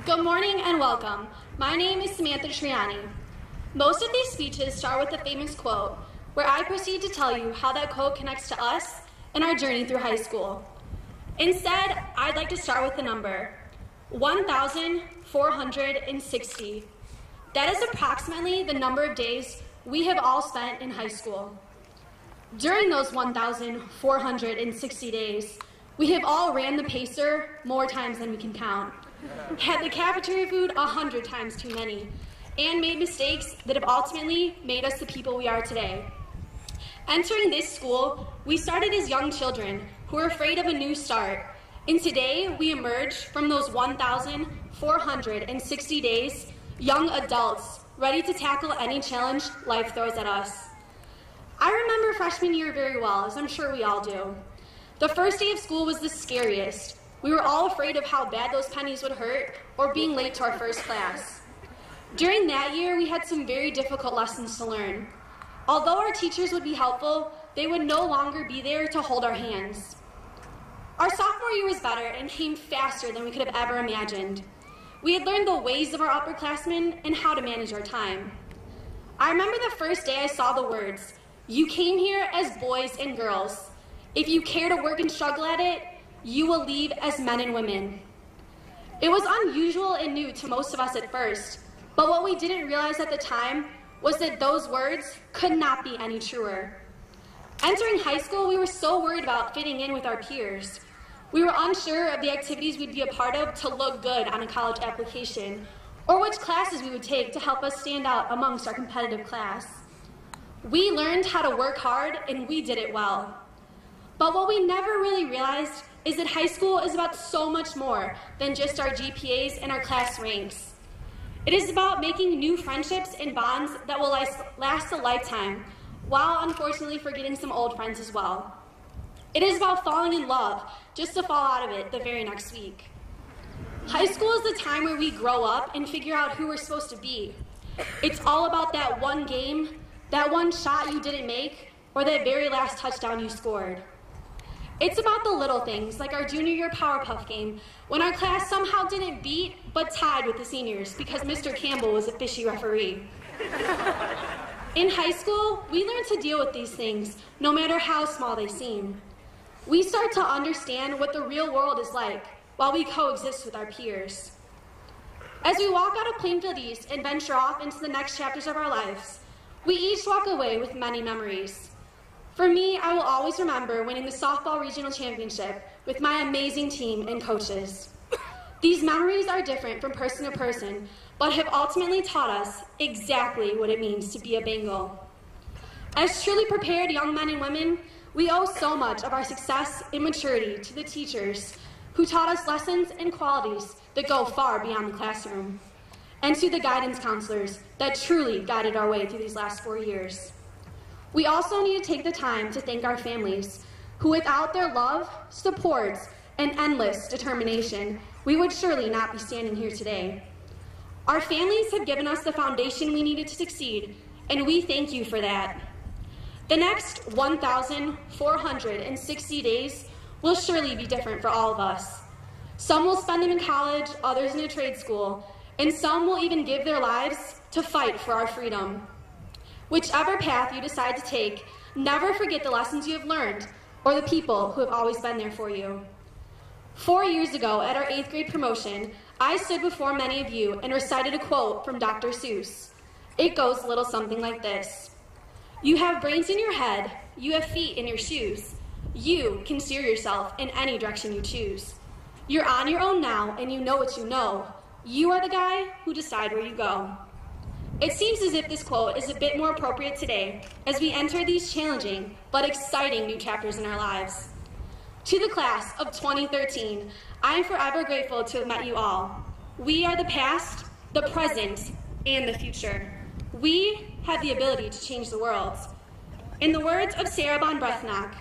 Good morning and welcome. My name is Samantha Triani. Most of these speeches start with a famous quote, where I proceed to tell you how that quote connects to us and our journey through high school. Instead, I'd like to start with the number 1,460. That is approximately the number of days we have all spent in high school. During those 1,460 days, we have all ran the pacer more times than we can count, had the cafeteria food 100 times too many, and made mistakes that have ultimately made us the people we are today. Entering this school, we started as young children who were afraid of a new start, and today we emerge from those 1,460 days young adults ready to tackle any challenge life throws at us. I remember freshman year very well, as I'm sure we all do. The first day of school was the scariest. We were all afraid of how bad those pennies would hurt or being late to our first class. During that year, we had some very difficult lessons to learn. Although our teachers would be helpful, they would no longer be there to hold our hands. Our sophomore year was better and came faster than we could have ever imagined. We had learned the ways of our upperclassmen and how to manage our time. I remember the first day I saw the words, "You came here as boys and girls. If you care to work and struggle at it, you will leave as men and women." It was unusual and new to most of us at first, but what we didn't realize at the time was that those words could not be any truer. Entering high school, we were so worried about fitting in with our peers. We were unsure of the activities we'd be a part of to look good on a college application, or which classes we would take to help us stand out amongst our competitive class. We learned how to work hard, and we did it well. But what we never really realized is that high school is about so much more than just our GPAs and our class ranks. It is about making new friendships and bonds that will last a lifetime, while unfortunately forgetting some old friends as well. It is about falling in love just to fall out of it the very next week. High school is the time where we grow up and figure out who we're supposed to be. It's all about that one game, that one shot you didn't make, or that very last touchdown you scored. It's about the little things, like our junior year Powerpuff game, when our class somehow didn't beat, but tied with the seniors because Mr. Campbell was a fishy referee. In high school, we learn to deal with these things, no matter how small they seem. We start to understand what the real world is like, while we coexist with our peers. As we walk out of Plainfield East and venture off into the next chapters of our lives, we each walk away with many memories. For me, I will always remember winning the softball regional championship with my amazing team and coaches. These memories are different from person to person, but have ultimately taught us exactly what it means to be a Bengal. As truly prepared young men and women, we owe so much of our success and maturity to the teachers who taught us lessons and qualities that go far beyond the classroom, and to the guidance counselors that truly guided our way through these last 4 years. We also need to take the time to thank our families, who without their love, support, and endless determination, we would surely not be standing here today. Our families have given us the foundation we needed to succeed, and we thank you for that. The next 1,460 days will surely be different for all of us. Some will spend them in college, others in a trade school, and some will even give their lives to fight for our freedom. Whichever path you decide to take, never forget the lessons you have learned or the people who have always been there for you. 4 years ago, at our 8th grade promotion, I stood before many of you and recited a quote from Dr. Seuss. It goes a little something like this. "You have brains in your head, you have feet in your shoes. You can steer yourself in any direction you choose. You're on your own now and you know what you know. You are the guy who decide where you go." It seems as if this quote is a bit more appropriate today as we enter these challenging but exciting new chapters in our lives. To the class of 2013, I am forever grateful to have met you all. We are the past, the present, and the future. We have the ability to change the world. In the words of Sarah Von Brethnock,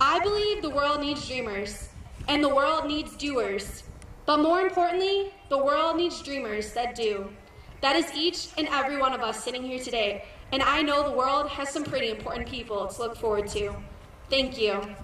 I believe the world needs dreamers, and the world needs doers. But more importantly, the world needs dreamers that do. That is each and every one of us sitting here today, and I know the world has some pretty important people to look forward to. Thank you.